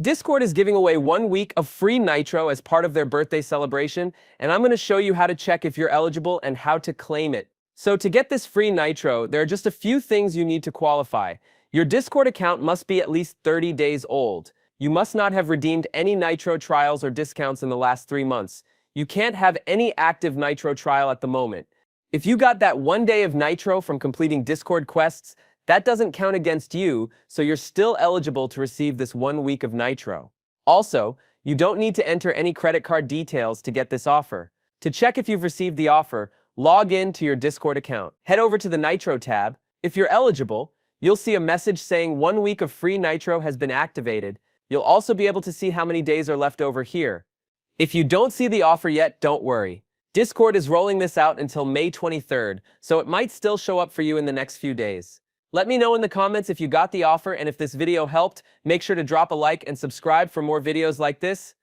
Discord is giving away 1 week of free Nitro as part of their birthday celebration, and I'm going to show you how to check if you're eligible and how to claim it. So to get this free Nitro, there are just a few things you need to qualify. Your Discord account must be at least 30 days old. You must not have redeemed any Nitro trials or discounts in the last 3 months. You can't have any active Nitro trial at the moment. If you got that 1 day of Nitro from completing Discord quests, that doesn't count against you, so you're still eligible to receive this 1 week of Nitro. Also, you don't need to enter any credit card details to get this offer. To check if you've received the offer, log in to your Discord account. Head over to the Nitro tab. If you're eligible, you'll see a message saying 1 week of free Nitro has been activated. You'll also be able to see how many days are left over here. If you don't see the offer yet, don't worry. Discord is rolling this out until May 23rd, so it might still show up for you in the next few days. Let me know in the comments if you got the offer, and if this video helped, make sure to drop a like and subscribe for more videos like this.